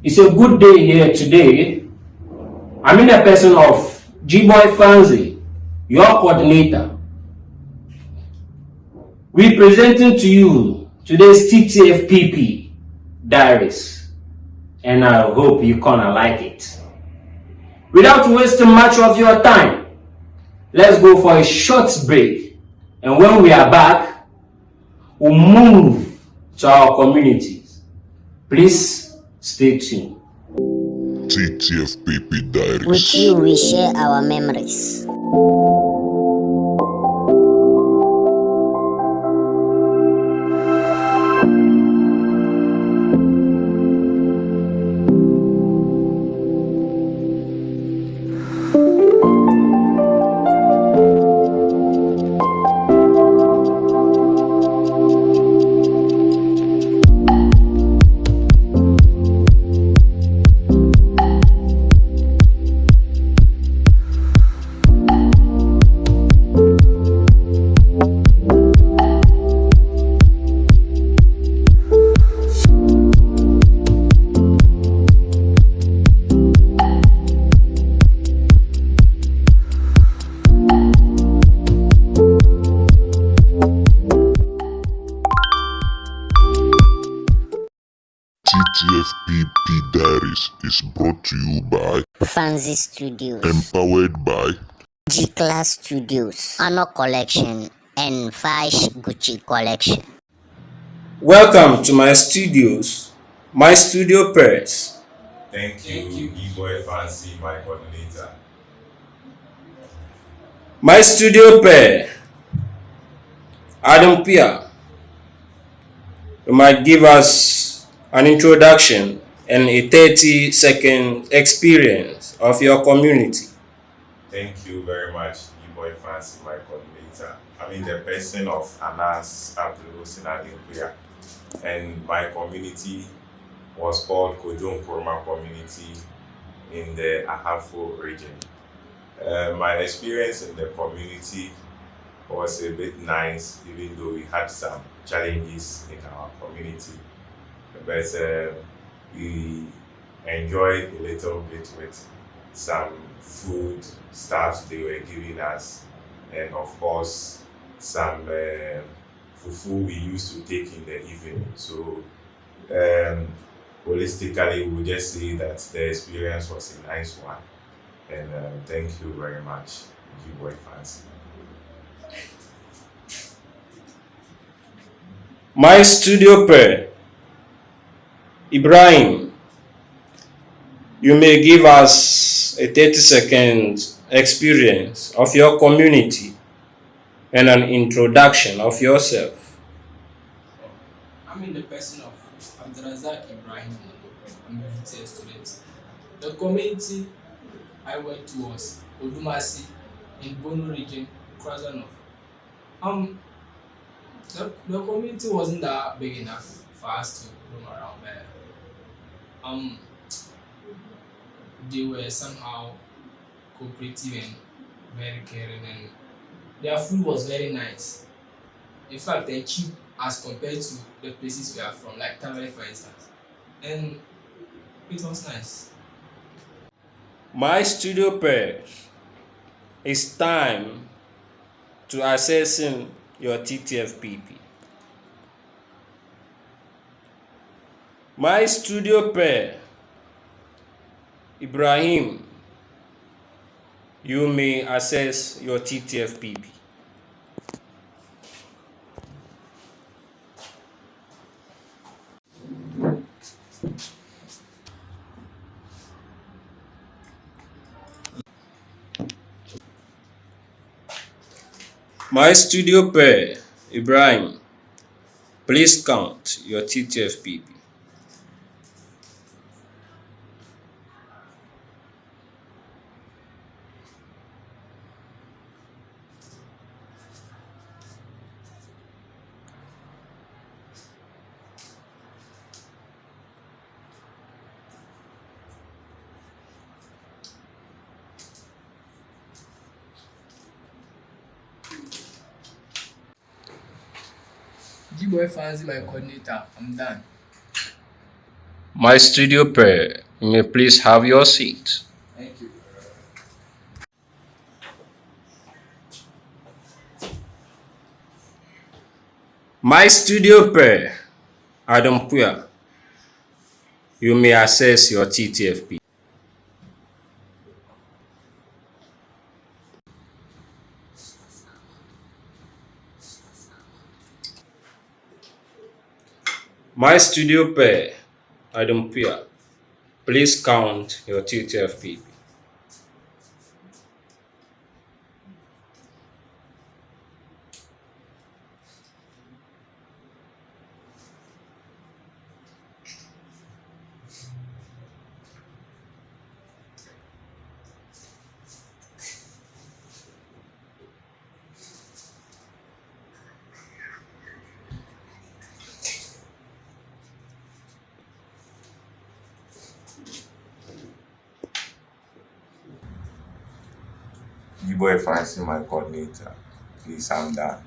It's a good day here today. I'm in the person of G-bwoy Funzy, your coordinator. We're presenting to you today's Ttfpp Dairies, and I hope you gonna like it. Without wasting much of your time, let's go for a short break, and when we are back, we'll move to our communities. Please stay tuned. Ttfpp Dairies. With you, we share our memories. Ttfpp Dairies is brought to you by Funzy Studios, empowered by G-Class Studios, Honor Collection, and Fash Gucci Collection. Welcome to my studios, my studio press. Thank you, G-bwoy Funzy, my coordinator. My studio pair, Adam Pia. You might give us an introduction and a 30-second experience of your community. Thank you very much, G-bwoy Funzy, my coordinator. I'm in the person of Anas ABDUL, and my community was called Kojon Kurma community in the Ahafo region. My experience in the community was a bit nice, even though we had some challenges in our community. But we enjoyed a little bit with some food stuff they were giving us, and of course some fufu we used to take in the evening. So holistically, we will just say that the experience was a nice one. And thank you very much, G-bwoy Funzy. My studio pair, Ibrahim. You may give us a 30-second experience of your community and an introduction of yourself. I'm in the person of Abdulazak Ibrahim. I'm a VTS student. The community I went to was Odumasi in Bono region, Krasnov. The community wasn't that big enough for us to roam around there. They were somehow cooperative and very caring, and their food was very nice. In fact, they're cheap as compared to the places we are from, like Tamale for instance. And it was nice. My studio pair, it's time to assessing your Ttfpp. My studio pair, Ibrahim, you may assess your Ttfpp. My studio pair, Ibrahim, please count your Ttfpp. G-bwoy Funzy, my coordinator. I'm done. My studio pair, you may please have your seat. Thank you. My studio pair, Adam Puya, you may access your TTFP. My studio pair, Adam Puya, please count your TTFP. G-bwoy Funzy, my coordinator. Please, I'm done.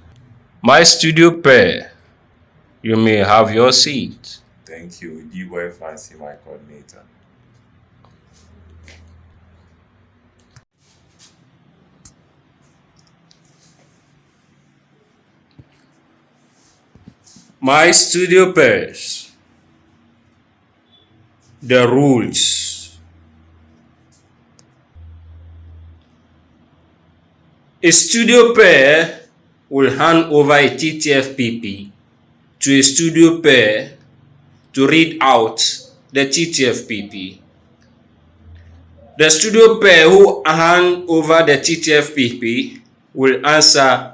My studio pair, you may have your seat. Thank you, G-bwoy Funzy, my coordinator. My studio pairs, the rules. A studio pair will hand over a TTFPP to a studio pair to read out the TTFPP. The studio pair who hand over the TTFPP will answer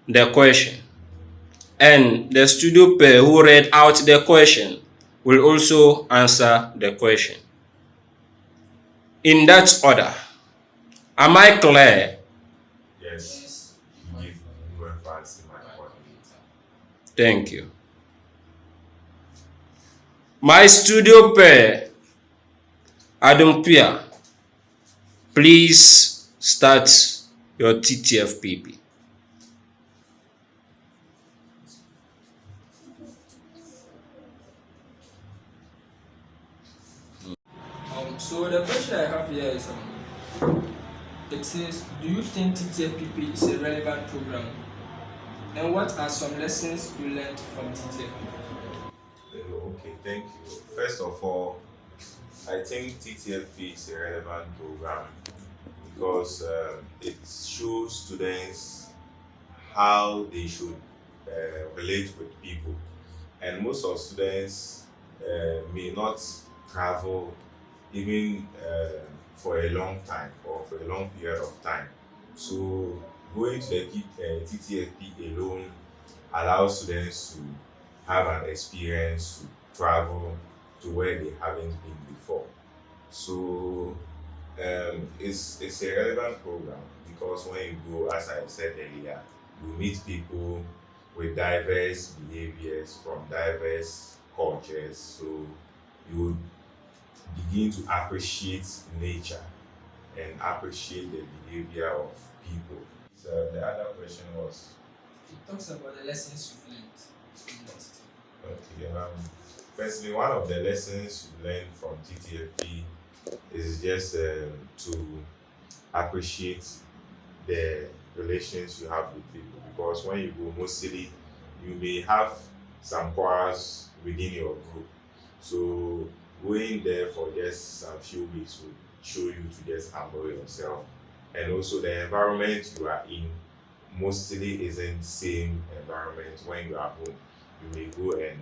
the question, and the studio pair who read out the question will also answer the question. In that order. Am I clear? Yes, G-bwoy Funzy, my coordinator. Thank you. My studio pair, Adam Pia, please start your TTFPP. So the question I have here is, it says, do you think TTFPP is a relevant program? And what are some lessons you learned from TTFPP? Okay, thank you. First of all, I think TTFP is a relevant program because it shows students how they should relate with people. And most of students may not travel even for a long time or for a long period of time. So going to the TTFP alone allows students to have an experience to travel to where they haven't been before. So it's a relevant program because when you go, as I said earlier, you meet people with diverse behaviors from diverse cultures. So you begin to appreciate nature and appreciate the behavior of people. So the other question was, It talks about the lessons you've learned from the TTFP. okay, firstly, one of the lessons you learn from TTFP is just to appreciate the relations you have with people, because when you go, mostly you may have some quarrels within your group. So going there for just some few weeks will show you to just humble yourself, and also the environment you are in mostly isn't the same environment when you are home. You may go and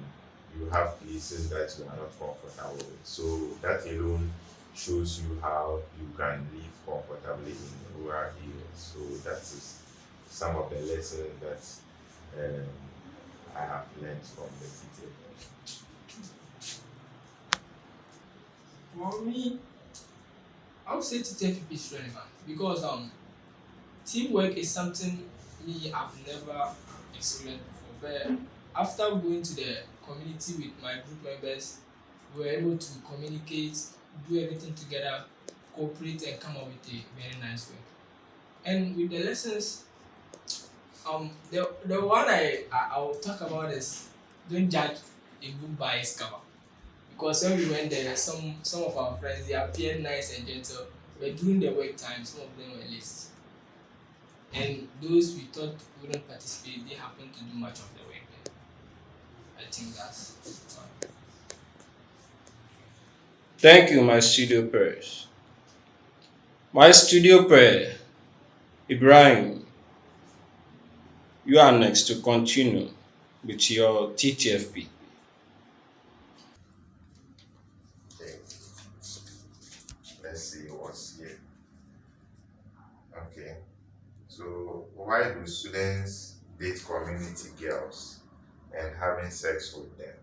you have places that you are not comfortable with. So that alone shows you how you can live comfortably in rural areas. So that is some of the lessons that I have learned from the city. For me, I would say TTFP is relevant because teamwork is something me I've never experienced before. But after going to the community with my group members, we were able to communicate, do everything together, cooperate, and come up with a very nice work. And with the lessons, the one I will talk about is, don't judge a book by its cover, Because when we went there, some of our friends they appeared nice and gentle, but during the work time, some of them were lazy, and those we thought wouldn't participate, they happened to do much of the work there. I think that's one. Thank you, my studio prayers. My studio prayer, Ibrahim, you are next to continue with your TTFP. Okay, let's see what's here. Okay, so why do students date community girls and having sex with them?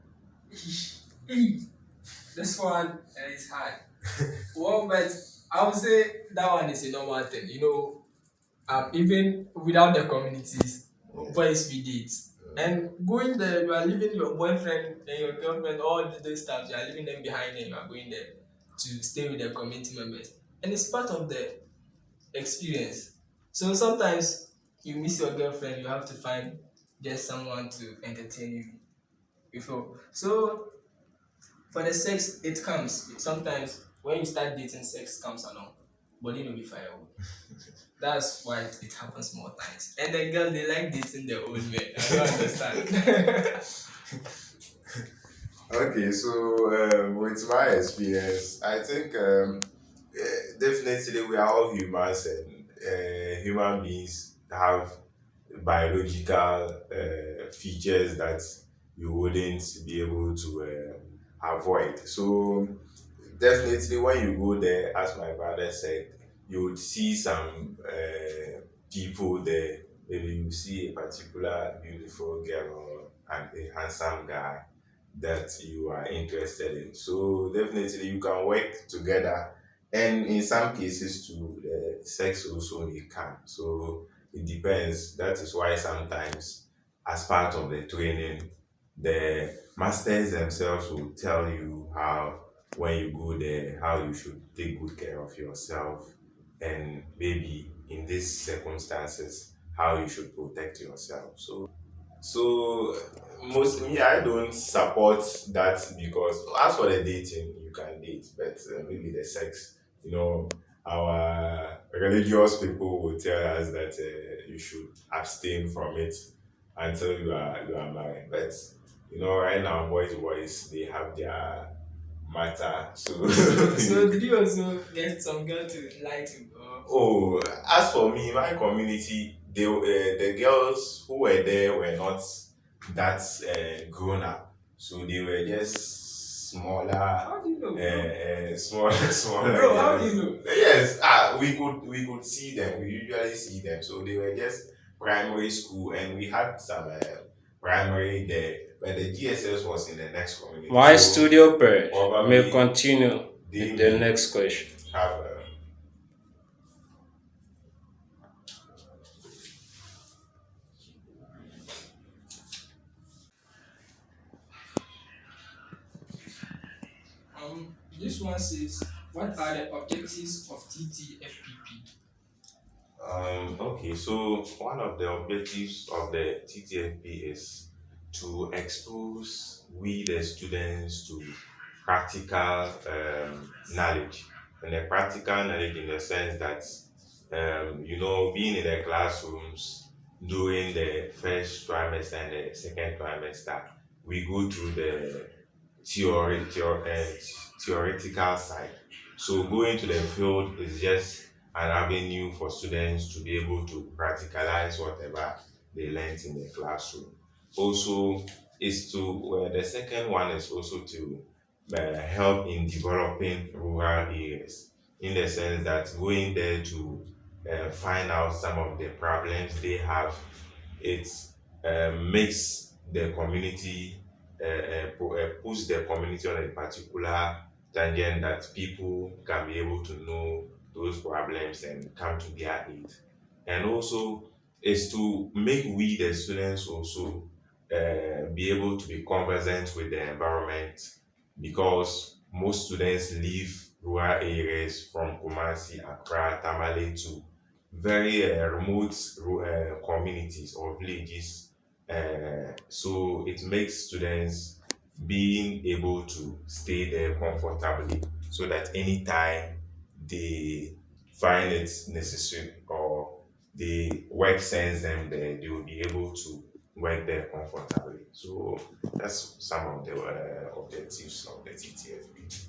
This one is hard. Well, but I would say that one is a normal thing. Even without the communities, boys we date. And going there, you are leaving your boyfriend and your girlfriend, all those stuff, you are leaving them behind and you are going there to stay with the community members. And it's part of the experience. So sometimes you miss your girlfriend, you have to find just someone to entertain you before. So for the sex, it comes. Sometimes when you start dating, sex comes along. Body no be firewood. That's why it happens more times. And the girls they like dating their own men. I don't understand. Okay, so with my experience, I think definitely we are all humans, and human beings have biological features that you wouldn't be able to avoid. So definitely, when you go there, as my brother said, you would see some people there. Maybe you see a particular beautiful girl or a handsome guy that you are interested in. So definitely, you can work together, and in some cases, too, sex also may come. So it depends. That is why sometimes, as part of the training, the masters themselves will tell you how, when you go there, how you should take good care of yourself, and maybe in these circumstances, how you should protect yourself. So most me, I don't support that, because as for the dating, you can date, but maybe the sex, you know, our religious people will tell us that you should abstain from it until you are married. But right now, boys, they have their matter. So So did you also get some girl to lie to? oh, as for me, my community, the girls who were there were not that grown up, so they were just smaller, How do you know? smaller Bro, how do girls. you know? Yes, we could see them. We usually see them. So they were just primary school, and we had some primary there, but the GSS was in the next community. My So studio prayers may probably continue they with the may next question. have This one says, what are the objectives of TTFPP? Okay, so one of the objectives of the TTFP is to expose we the students to practical knowledge, and the practical knowledge in the sense that being in the classrooms during the first trimester and the second trimester, we go through the theoretical side. So going to the field is just an avenue for students to be able to practicalize whatever they learned in the classroom. Also, the second one is also to help in developing rural areas, in the sense that going there to find out some of the problems they have. It makes the community push the community on a particular tangent, that people can be able to know those problems and come to their aid. And also is to make we the students also be able to be conversant with the environment, because most students leave rural areas from Kumasi, Accra, Tamale to very remote communities or villages. So it makes students being able to stay there comfortably so that anytime they find it necessary or the work sends them there, they will be able to work there comfortably. So that's some of the objectives of the TTFP.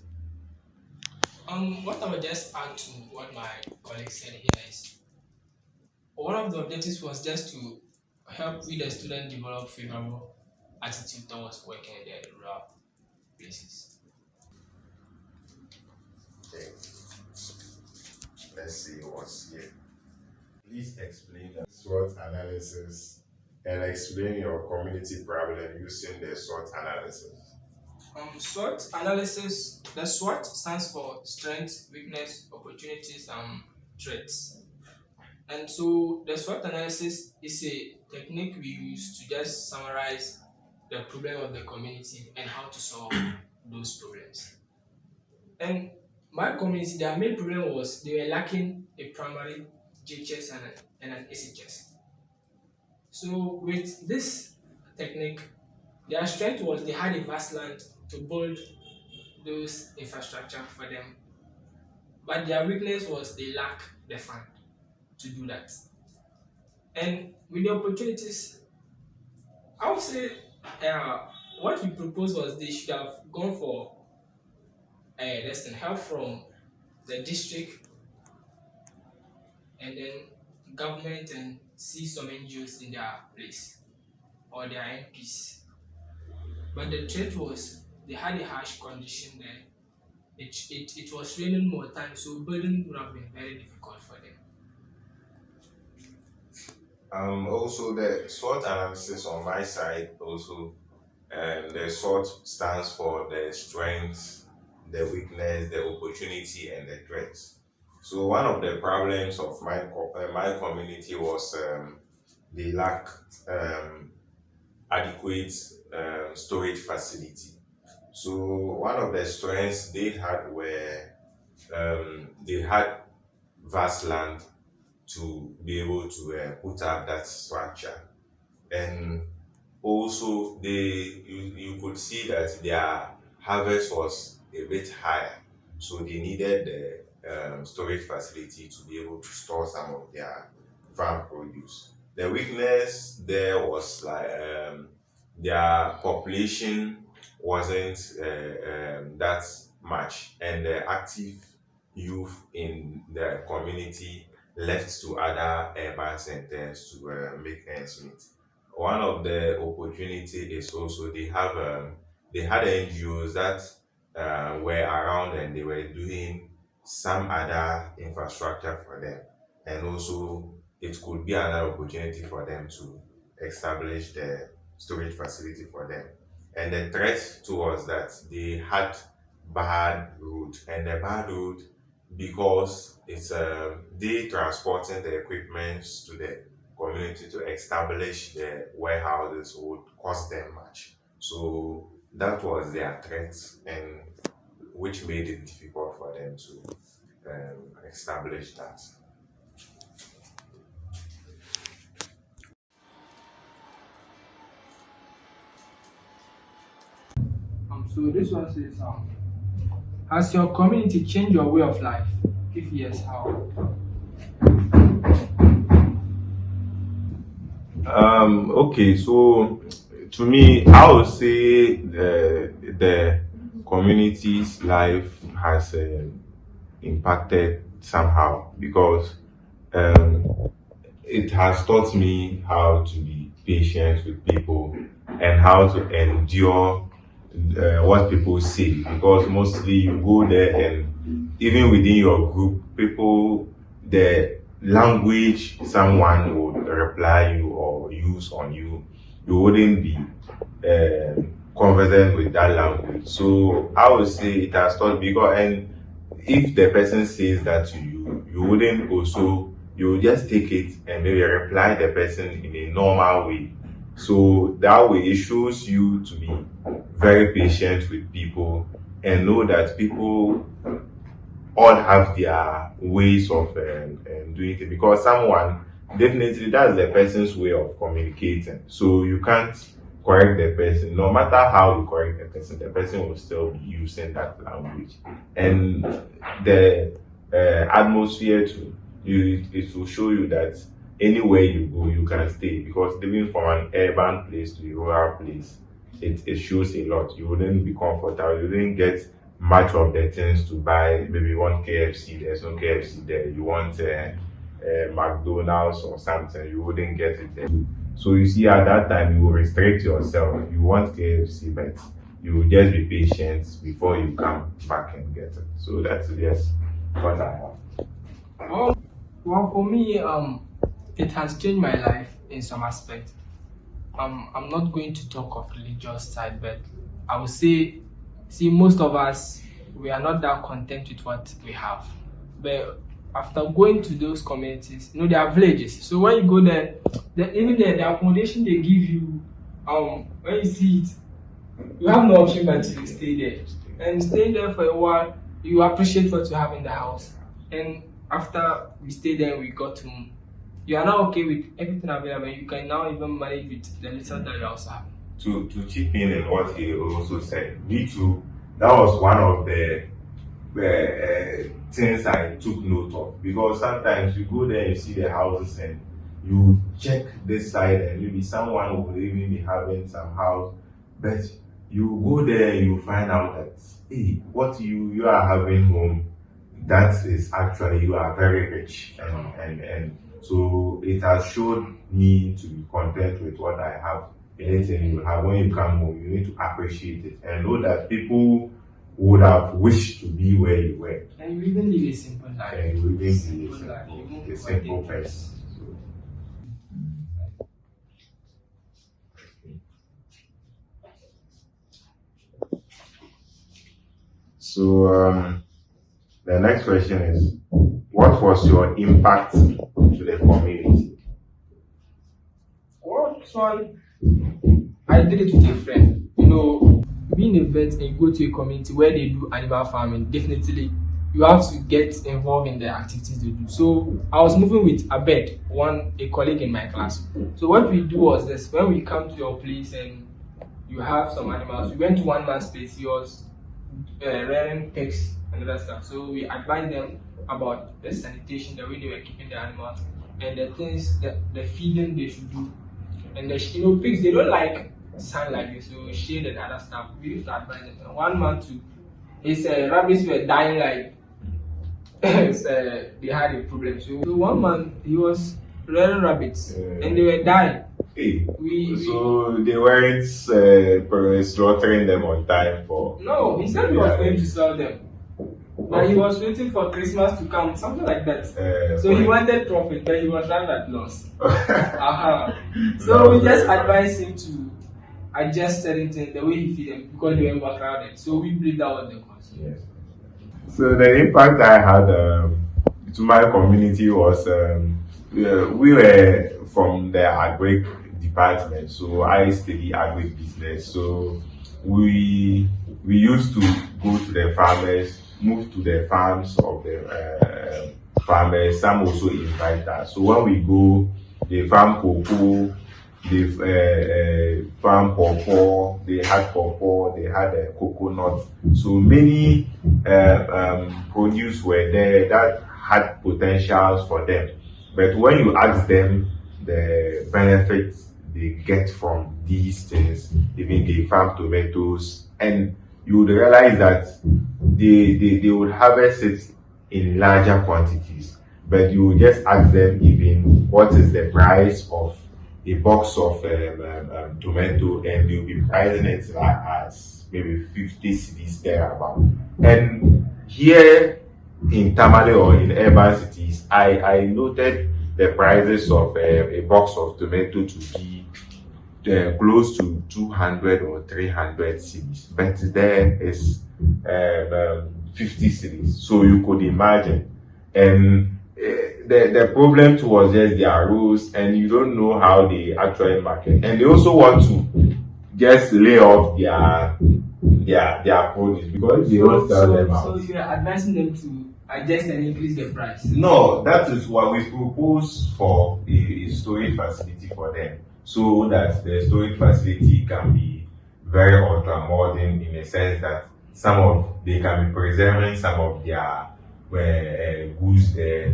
What I would just add to what my colleague said here is one of the objectives was just to help we the student develop favorable attitude towards working in the rural places. Okay, let's see what's here. Please explain the SWOT analysis and explain your community problem using the SWOT analysis. SWOT analysis, the SWOT stands for strengths, weakness, opportunities, and threats. And so the SWOT analysis is a technique we use to just summarize the problem of the community and how to solve those problems. And my community, their main problem was they were lacking a primary GHS and an SHS. So with this technique, their strength was they had a vast land to build those infrastructure for them. But their weakness was they lack the fund to do that. And with the opportunities, I would say what we proposed was they should have gone for help from the district and then government and see some NGOs in their place or their MPs. But the threat was they had a harsh condition there. It was raining more time, so building would have been very difficult for them. Also, the SWOT analysis on my side also, the SWOT stands for the strengths, the weakness, the opportunity, and the threats. So one of the problems of my community was they lack adequate storage facility. So one of the strengths they had were they had vast land to be able to put up that structure, and also you could see that their harvest was a bit higher, so they needed the storage facility to be able to store some of their farm produce. The weakness there was like their population wasn't that much, and the active youth in the community left to other urban centers to make ends meet. One of the opportunity is also they had NGOs that were around and they were doing some other infrastructure for them, and also it could be another opportunity for them to establish the storage facility for them. And the threat towards that they had bad road, and the bad road, because it's they transporting the equipment to the community to establish the warehouses would cost them much. So that was their threat, and which made it difficult for them to establish that. So this one says, has your community changed your way of life? If yes, how? Okay, so to me, I would say the community's life has impacted somehow, because it has taught me how to be patient with people and how to endure what people say, because mostly you go there and even within your group, people, the language someone would reply you or use on you, you wouldn't be conversant with that language. So I would say it has taught, because and if the person says that to you, you wouldn't also, you just take it and maybe reply the person in a normal way. So that way it shows you to be very patient with people and know that people all have their ways of doing it, because someone, definitely that's the person's way of communicating. So you can't correct the person, no matter how you correct the person will still be using that language. And the atmosphere too, it will show you that anywhere you go, you can stay, because living from an urban place to a rural place, it shows a lot. You wouldn't be comfortable, you wouldn't get much of the things to buy. Maybe you want KFC, there's no KFC there. You want McDonald's or something, you wouldn't get it there. So you see, at that time, you will restrict yourself. You want KFC, but you will just be patient before you come back and get it. So that's just what I have. Well, for me, it has changed my life in some aspect. I'm not going to talk of religious side, but I would say, see, most of us, we are not that content with what we have. But after going to those communities, you know, there are villages. So when you go there, even the accommodation they give you, when you see it, you have no option but to stay there. And staying there for a while, you appreciate what you have in the house. And after we stay there, we got home. You are now okay with everything available. You can now even manage with the little that you also have. To chip in what he also said, me too, that was one of the things I took note of, because sometimes you go there and you see the houses and you check this side and maybe someone will even be having some house, but you go there and you find out that, hey, what you are having home, that is actually, you are very rich, and so it has showed me to be content with what I have. Anything you have, when you come home, you need to appreciate it and know that people would have wished to be where you were. And you even live a simple life. And you even live a simple person. So the next question is, what was your impact to the community? What one? I did it with a friend. You know, being a vet and you go to a community where they do animal farming, definitely you have to get involved in the activities they do. So I was moving with Abed, a colleague in my class. So what we do was this: when we come to your place and you have some animals, we went to one man's place. He was rearing pigs and other stuff. So we advised them about the sanitation, the way they were keeping the animals, and the things, the feeding they should do. And pigs, they don't like sun like this, so shade and other stuff. We used to advise them. And one man too, his rabbits were dying like they had a problem. So one man, he was rearing rabbits and they were dying. Hey, so they weren't slaughtering them on time for... No, he said he was going to sell them. But he was waiting for Christmas to come, something like that. So he wanted profit, but he was rather at loss. So we just advised him to adjust certain things, the way he feed them, because they were overcrowded. So we believe that was the cause. Yes. So the impact I had to my community was, we were from the agri department, so I study agri business. So we used to go to the farmers, move to the farms of the farmers. Some also invite us. So when we go, they farm cocoa, they farm pawpaw, they had pawpaw, they had coconut. So many produce were there that had potentials for them. But when you ask them the benefits they get from these things, even they farm tomatoes, and you would realize that they would harvest it in larger quantities. But you would just ask them even what is the price of a box of tomato, and they'll be pricing it as maybe 50 cedis thereabout. And here in Tamale or in urban cities, I noted the prices of a box of tomato to be close to 200 or 300 cedis, but there is 50 cedis. So you could imagine. And the problem too was just their rules, and you don't know how they actually market. And they also want to just lay off their produce because they don't sell them out. So you are advising them to adjust and increase the price? No, that is what we propose for a storage facility for them. so that the storage facility can be very ultra modern in a sense that they can be preserving some of their goods there.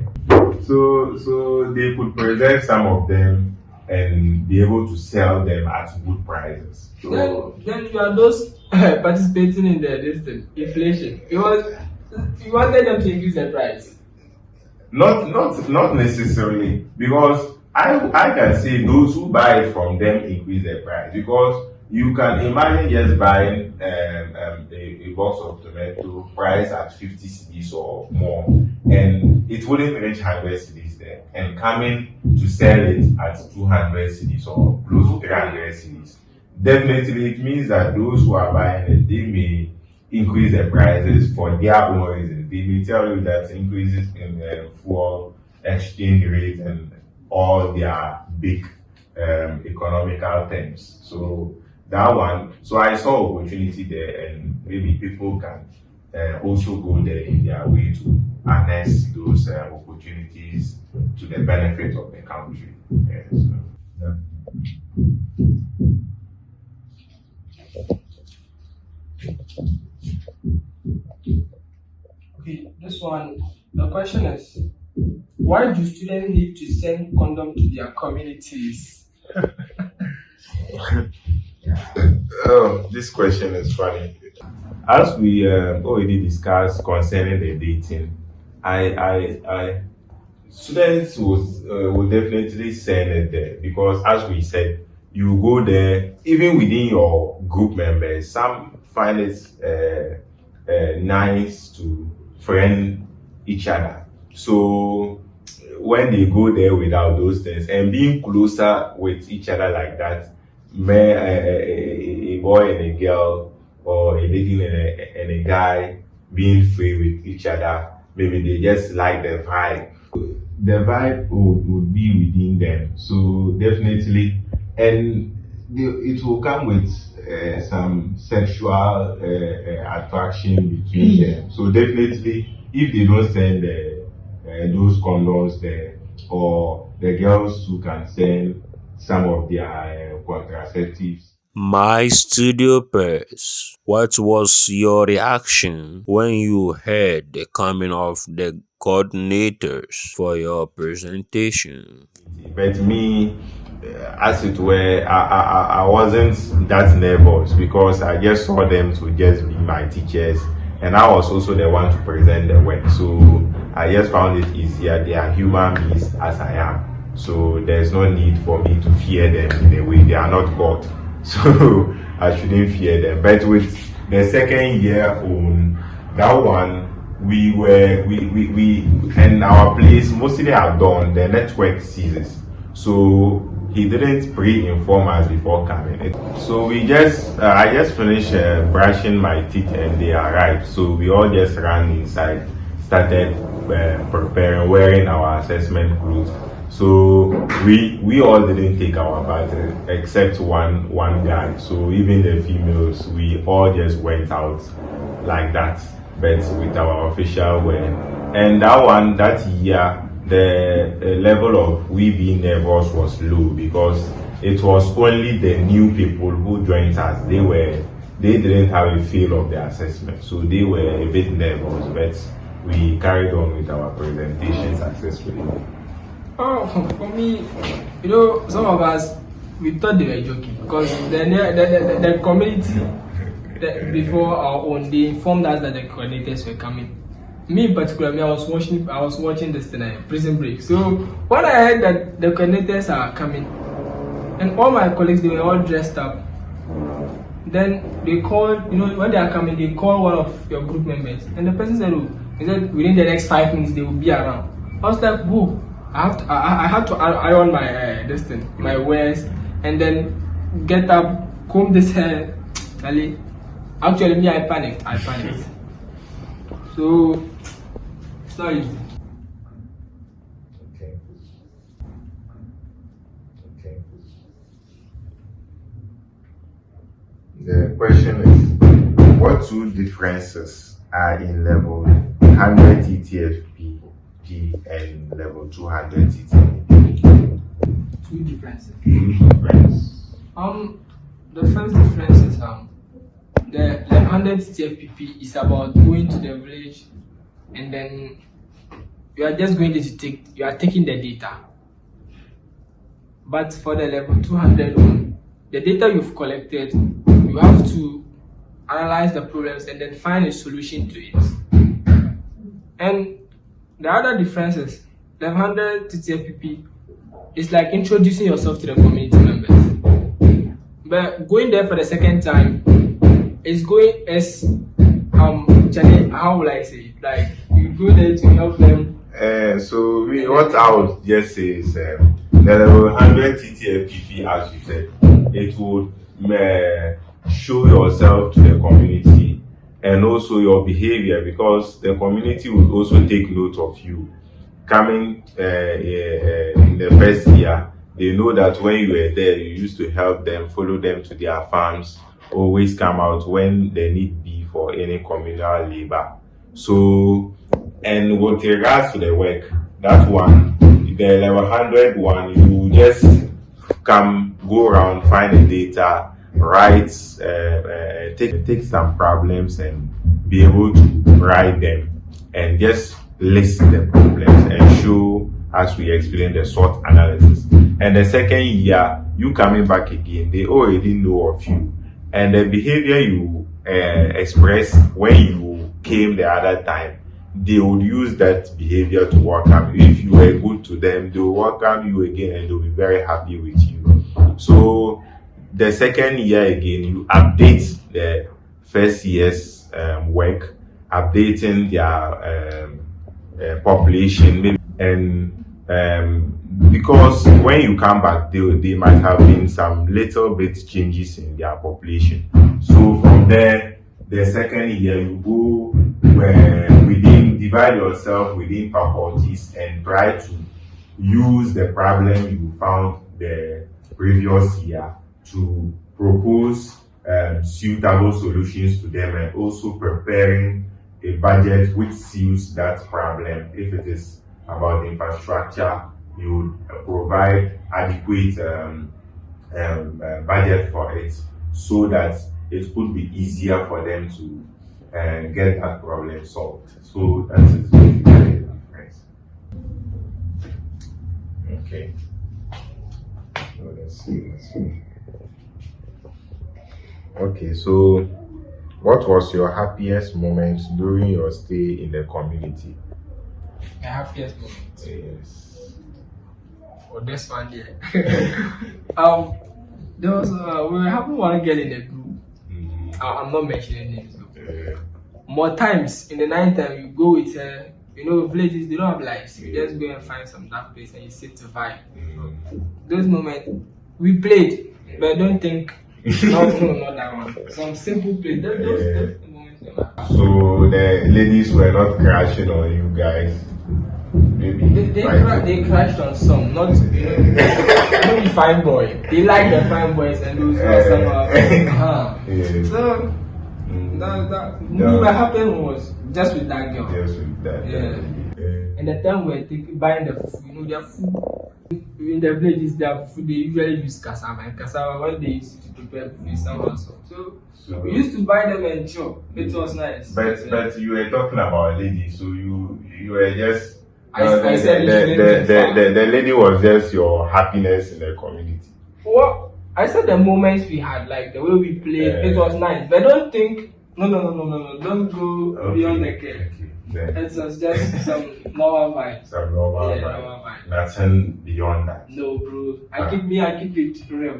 So they could preserve some of them and be able to sell them at good prices. So then you are those participating in the inflation. You wanted them to increase the price. Not necessarily, because I can say those who buy it from them increase the price, because you can imagine just buying a box of tomato price at 50 cedis or more, and it wouldn't reach 100 cedis there, and coming to sell it at 200 cedis or close to 300 cedis. Definitely, it means that those who are buying it, they may increase the prices for their own reasons. They may tell you that increases in fuel exchange rate and all their big economical terms. So that one, so I saw opportunity there, and maybe people can also go there in their way to harness those opportunities to the benefit of the country. Yes. Yeah. Okay, this one, the question is, why do students need to send condom to their communities? Oh, this question is funny. As we already discussed concerning the dating, I students will definitely send it there, because as we said, you go there even within your group members. Some find it nice to friend each other. So when they go there without those things and being closer with each other like that, a boy and a girl, or a lady and a guy being free with each other, maybe they just like the vibe. The vibe would be within them. So definitely, and it will come with some sexual attraction between them. So definitely, if they don't send those condoms there, or the girls who can send some of their contraceptives. My studio pairs, what was your reaction when you heard the coming of the coordinators for your presentation? But me, as it were, I wasn't that nervous, because I just saw them to just be my teachers, and I was also the one to present the work. So I just found it easier. They are human beings as I am. So there's no need for me to fear them in a way. They are not God. So I shouldn't fear them. But with the second year on, that one, we and our place mostly are done, the network ceases. So he didn't pre-inform us before coming. So we just, I just finished brushing my teeth and they arrived. So we all just ran inside, started preparing, wearing our assessment clothes. So we all didn't take our bath except one guy. So even the females, we all just went out like that, but with our official wear. And that year, the level of we being nervous was low, because it was only the new people who joined us. They didn't have a feel of the assessment, so they were a bit nervous, but we carried on with our presentation successfully. Oh, for me, some of us, we thought they were joking, because the community before our own, they informed us that the coordinators were coming. Me in particular, I was watching this tonight, Prison Break. So when I heard that the coordinators are coming, and all my colleagues, they were all dressed up. Then they called, when they are coming, they call one of your group members, and the person said, he said within the next 5 minutes they will be around. I was like, whoa. I had to iron my my wares, and then get up, comb this hair. Actually, me, I panicked. So it's not easy. Okay. The question is, what two differences are in level 100 Ttfpp and level 200 Ttfpp? two differences. Difference. The first difference is the 100 Ttfpp is about going to the village and then you are just going to taking the data. But for the level 200 one, the data you've collected, you have to analyze the problems and then find a solution to it. And the other difference is the 100 Ttfpp is like introducing yourself to the community members. But going there for the second time is going as how will I say it? Like you go there to help them. What I would just say is the level 100 Ttfpp, as you said, it would show yourself to the community and also your behavior, because the community will also take note of you. Coming in the first year, they know that when you were there, you used to help them, follow them to their farms, always come out when they need be for any communal labor. So, and with regards to the work, that one, the level 100 one, you just go around, find the data, write, take some problems and be able to write them and just list the problems and show, as we explained, the SWOT analysis. And the second year, you coming back again, they already know of you. And the behavior you expressed when you came the other time, they would use that behavior to welcome you. If you were good to them, they will welcome you again and they'll be very happy with you. So the second year again, you update the first year's work, updating their population, maybe, and because when you come back, they might have been some little bit changes in their population. So from there, the second year, you go divide yourself within faculties and try to use the problem you found the previous year to propose suitable solutions to them, and also preparing a budget which suits that problem. If it is about infrastructure, you would provide adequate budget for it so that it could be easier for them to get that problem solved. So that is very different. Okay. So let's see. Okay, so what was your happiest moment during your stay in the community? My happiest moment. Yes. For this one year. There was we were having one girl in the group. I'm not mentioning names though. More times in the night time you go with her, you know, villages they don't have lights. You just go and find some dark place and you sit to vibe. Those moments we played, but I don't think not that one. Some simple play. Those moments. So the ladies were not crashing on you guys. Maybe they crashed on some, not maybe fine boy. They like the fine boys and those some So what happened was just with that girl. Just with that. And the time we were buying the food, you know, their food in the villages, their food they usually use cassava, and cassava when they used to prepare food somehow. So we used to buy them and chop. It was nice. But you were talking about a lady, so you were just the lady was just your happiness in the community. Well, I said the moments we had, like the way we played, it was nice. But don't think no, don't go beyond the care. It was just some normal vibe. Some normal vibe. Nothing beyond that. No, bro. I keep it real.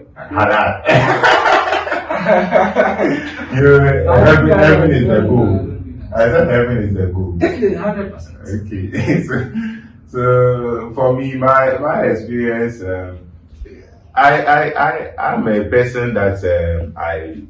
Heaven is the goal. I said heaven is the goal. Definitely 100%. Okay. so for me, my experience, I'm a person that I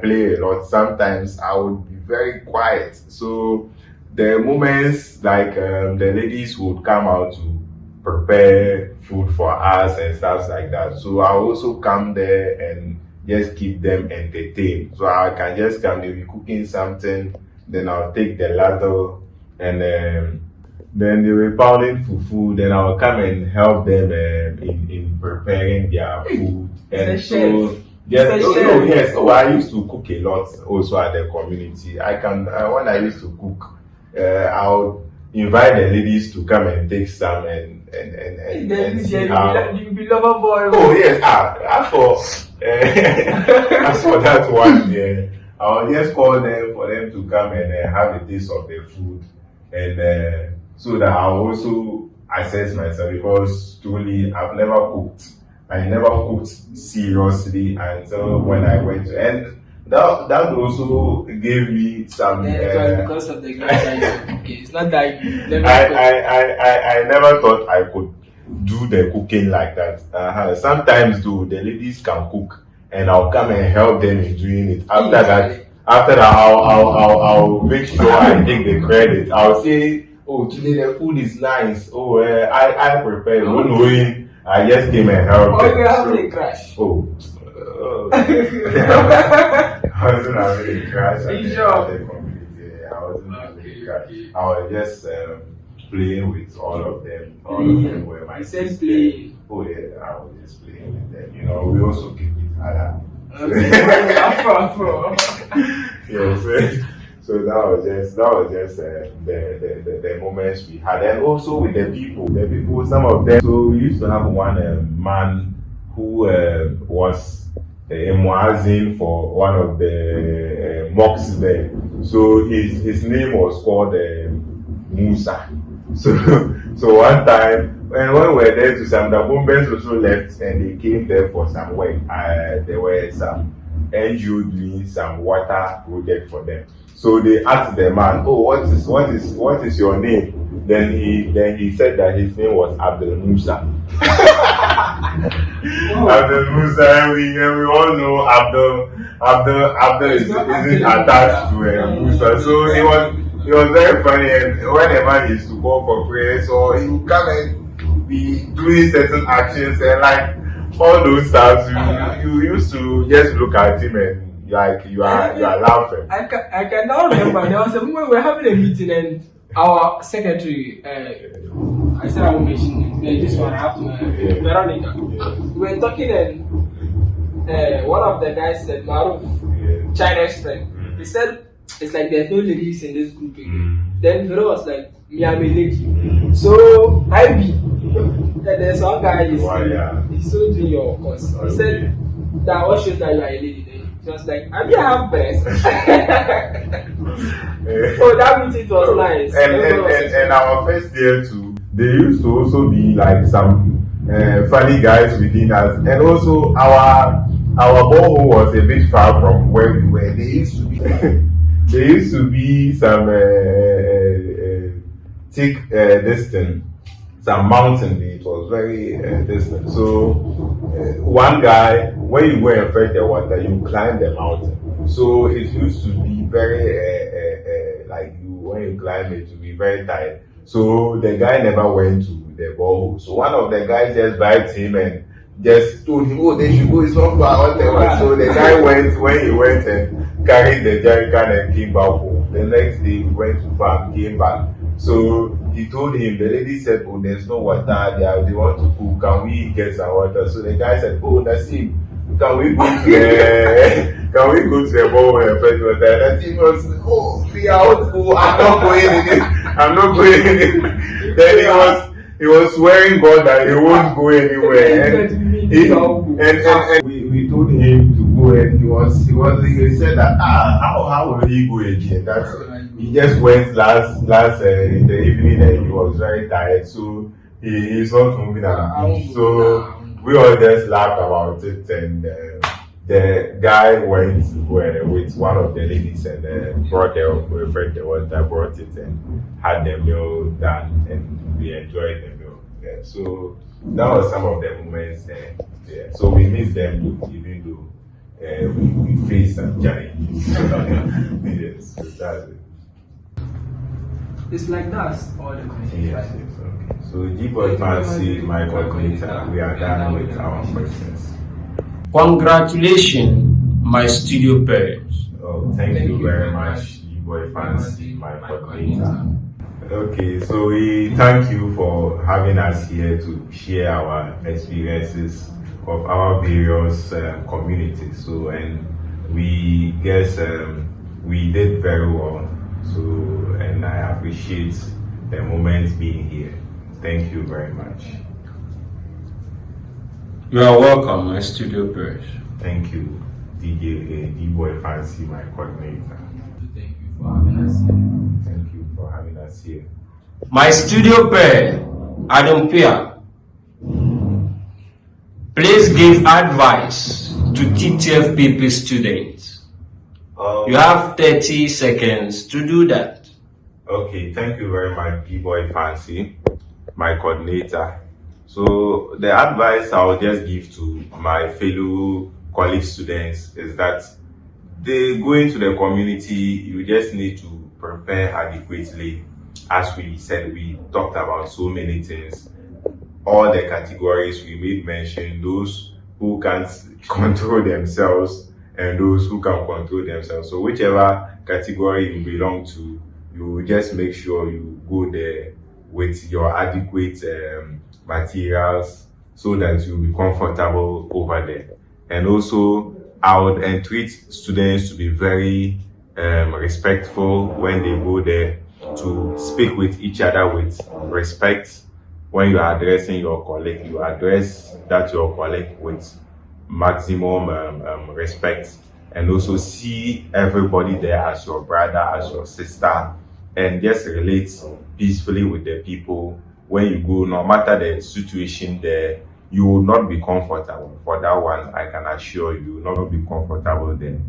play a lot. Sometimes I would be very quiet. So the moments like the ladies would come out to prepare food for us and stuff like that. So I also come there and just keep them entertained. So I can just come, they'll be cooking something, then I'll take the ladle and then they were pounding fufu. Then I'll come and help them in preparing their food. And so, yes, yes. Oh, I used to cook a lot also at the community. I can when I used to cook, I'll invite the ladies to come and take some and see how. You be lover boy. Oh yes, as for as for that one, yeah, I'll just call them for them to come and have a taste of the food, and so that I'll also assess myself, because truly I've never cooked. I never cooked seriously until when I went to, and that also gave me some. Because of the it's not that you never I never thought I could do the cooking like that. Sometimes though the ladies can cook, and I'll come and help them in doing it. After that, I'll make sure I take the credit. I'll say, oh, today the food is nice. Oh, I prepared. No knowing, I just came and helped them. Oh, you having a crash? Oh. I wasn't having a crash at the community. I wasn't having a crash. I was just playing with all of them. All of them were my sisters. Playing. Oh yeah, I was just playing with them. You know, we also keep it other. Yes. So that was just the moments we had, and also with the people. Some of them. So we used to have one man who was a muazzin for one of the mosques there. So his name was called Musa. So one time when we were there to some, the Bombers also left and they came there for some work. There were some NGO doing some water project for them. So they asked the man, oh, what is your name? Then he said that his name was Abdul Musa. Abdul Musa, and we all know Abdul isn't attached to Musa. So it was very funny, and whenever he used to go for prayer, so he would come and be doing certain actions, and like all those stuff, you used to just look at him and like you are laughing. I can now remember there was a moment we were having a meeting and our secretary, I said I will mention this one, I have to, Veronica. We were talking and one of the guys said, Maruf, China's friend, he said, it's like there's no ladies in this group again. Then Vero was like, me, I'm a lady. So, there's one guy, he sold me your course. He said, that what shows that you are a lady? He was like, I have breasts. So that meeting was nice. And our first year too, there used to also be like some funny guys within us. And also our borehole was a bit far from where we were. There used to be some thick distance, some mountain. It was very distant. So one guy, when you go and fetch the water, you climb the mountain. So it used to be very like when you climb it, to be very tight. So the guy never went to the borehole. So one of the guys just bribed him and just told him, oh, they should go, it's not far, whatever. So the guy went, when he went and carried the jerrycan and came back home. The next day he went to farm, came back. So he told him, the lady said, oh, there's no water there, they want to cook, can we get some water? So the guy said, oh, Nassim, can we go to the bowl and fetch water? Nassim was, oh, we are out, I'm not going in. Then he was swearing God that he won't go anywhere. And we told him to go, and he said that how will he go again? He just went last in the evening and he was very tired, so he's not moving around. So we all just laughed about it, and the guy went with one of the ladies and brought the water, brought it and had the meal done, and we enjoyed the meal. Yeah, so that was some of the moments. Yeah. So we miss them too, even though we face some challenges. Yes, so that's it. It's like that all the questions. Yes, okay. So G-bwoy Fancy, my coordinator, we are done with our questions. Congratulations, my studio parents. Oh, thank you very much, G-bwoy Fancy, my coordinator. Okay, so we thank you for having us here to share our experiences of our various communities. So, and we guess we did very well. So, and I appreciate the moment being here. Thank you very much. You are welcome, my studio peers. Thank you, G-bwoy Funzy, my coordinator. Thank you for having us here. Thank you for having us here. My studio pair, ABDULAI, please give advice to Ttfpp students. You have 30 seconds to do that. Okay, thank you very much, G-bwoy Funzy, my coordinator. So the advice I'll just give to my fellow college students is that they go into the community, you just need to prepare adequately. As we said, we talked about so many things. All the categories we made mention, those who can't control themselves and those who can control themselves. So whichever category you belong to, you just make sure you go there with your adequate materials so that you'll be comfortable over there. And also, I would entreat students to be very respectful when they go there, to speak with each other with respect. When you are addressing your colleague, you address that your colleague with maximum respect, and also see everybody there as your brother, as your sister, and just relate peacefully with the people. When you go, no matter the situation there, you will not be comfortable. For that one, I can assure you, will not be comfortable there.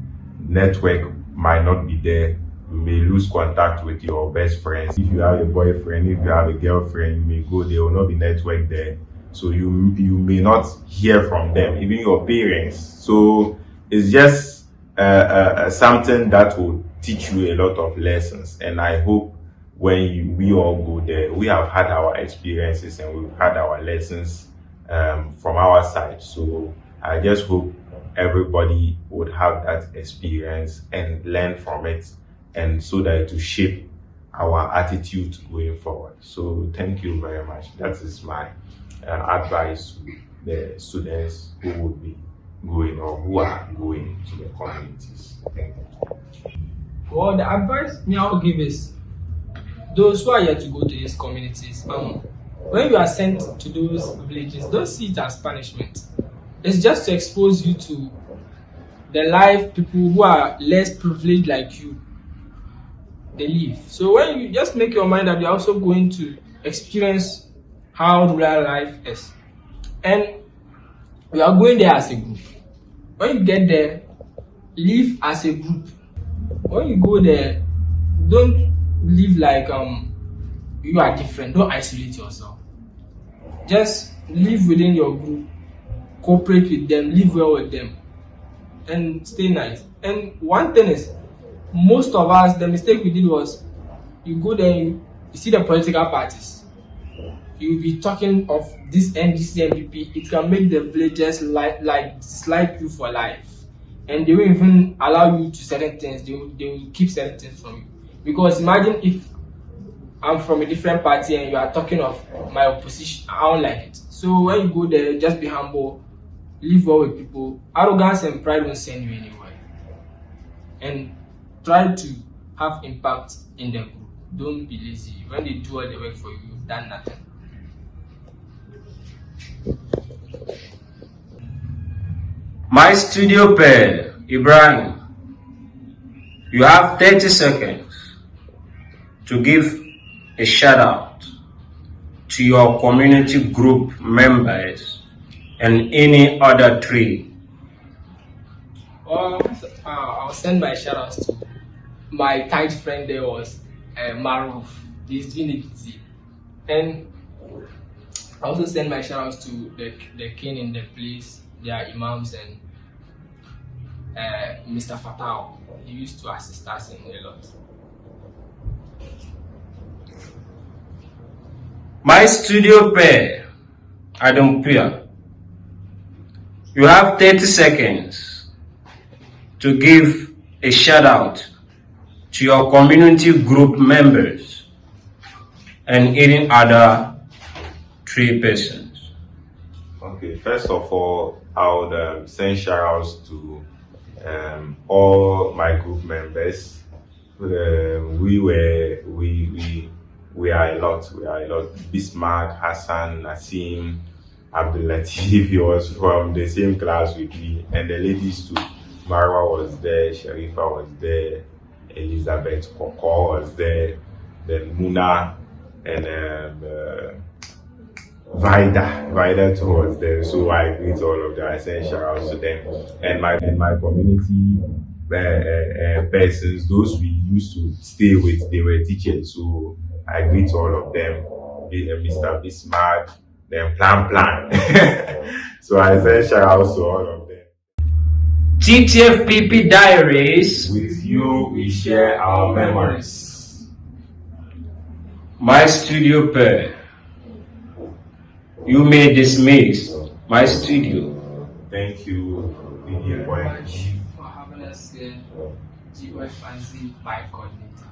Network might not be there. You may lose contact with your best friends. If you have a boyfriend, if you have a girlfriend, you may go, there will not be network there. So you may not hear from them, even your parents. So it's just something that will teach you a lot of lessons. And I hope when we all go there, we have had our experiences and we've had our lessons from our side. So I just hope everybody would have that experience and learn from it, and so that to shape our attitude going forward. So thank you very much. That is my advice to the students who would be going or who are going to the communities. Thank you. Well, the advice me I will give is those who are yet to go to these communities. When you are sent to those villages, don't see it as punishment. It's just to expose you to the life people who are less privileged like you, they live. So when you just make your mind that you're also going to experience how rural life is, and you are going there as a group. When you get there, live as a group. When you go there, don't live like you are different. Don't isolate yourself. Just live within your group, cooperate with them, live well with them, and stay nice. And one thing is, most of us, the mistake we did was, you go there, you see the political parties, you'll be talking of this NDC, MPP. It can make the villagers dislike you for life, and they will even allow you to certain things. They will keep certain things from you. Because imagine if I'm from a different party and you are talking of my opposition, I don't like it. So when you go there, just be humble, live well with people. Arrogance and pride won't send you anywhere. And try to have impact in the group. Don't be lazy. When they do all the work for you, you've done nothing. My studio pair, Ibrahim, you have 30 seconds to give a shout out to your community group members and any other tree. I'll send my shout outs to my tight friend there was Maruf. He's doing it easy. And I also send my shout outs to the king in the place, their imams, and Mr. Fatao. He used to assist us in a lot. My studio pair, ABDULAI, you have 30 seconds to give a shout out to your community group members and any other 3 persons? Okay, first of all, I would send shout outs to all my group members. We are a lot. We are a lot. Bismarck, Hassan, Nassim, Abdulatif, he was from the same class with me, and the ladies too. Marwa was there, Sharifa was there, Elizabeth Koko was there, then Muna, and Vida too was there. So I greet all of them. I send shout outs to them and my community persons. Those we used to stay with, they were teachers. So I greet all of them. Mr. Bismarck, then Plan. So I send shout outs to all of them. Ttfpp Dairies. With you, we share our memories. My studio pair. You may dismiss my studio. Thank you, G-bwoy. For having us here, G-bwoy Funzy by coordinator.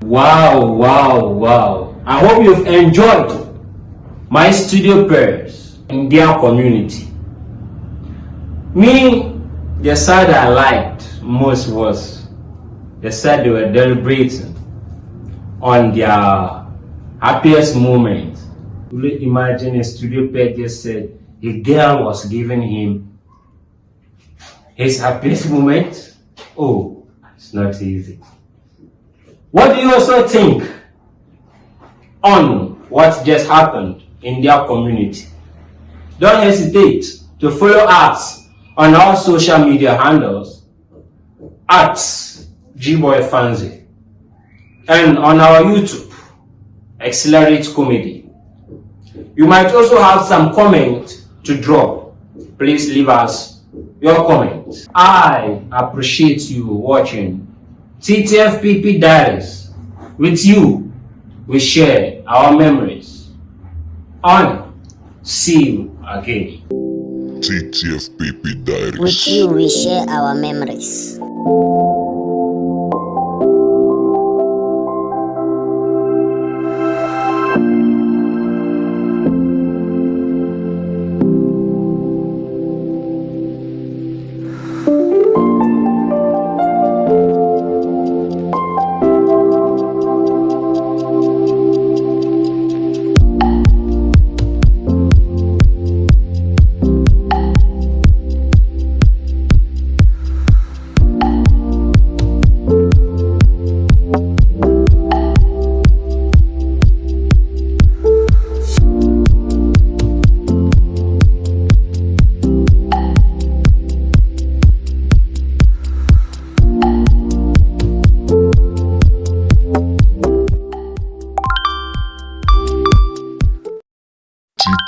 Wow. I hope you've enjoyed my studio pairs in their community. Me, the side I liked most was the side they were deliberating on their happiest moment. Really imagine a studio pair just said a girl was giving him his happiest moment. Oh, it's not easy. What do you also think on what just happened in their community? Don't hesitate to follow us on our social media handles at G-bwoy Funzy and on our YouTube, Accelerate Comedy. You might also have some comment to drop. Please leave us your comments. I appreciate you watching Ttfpp Dairies. With you, we share our memories. See you again. Ttfpp Dairies. With you, we share our memories.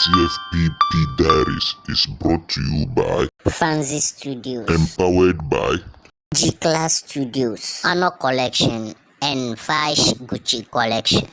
Ttfpp Dairies is brought to you by Funzy Studios, Empowered by G-Class Studios, Honor Collection, and Fash Gucci Collection.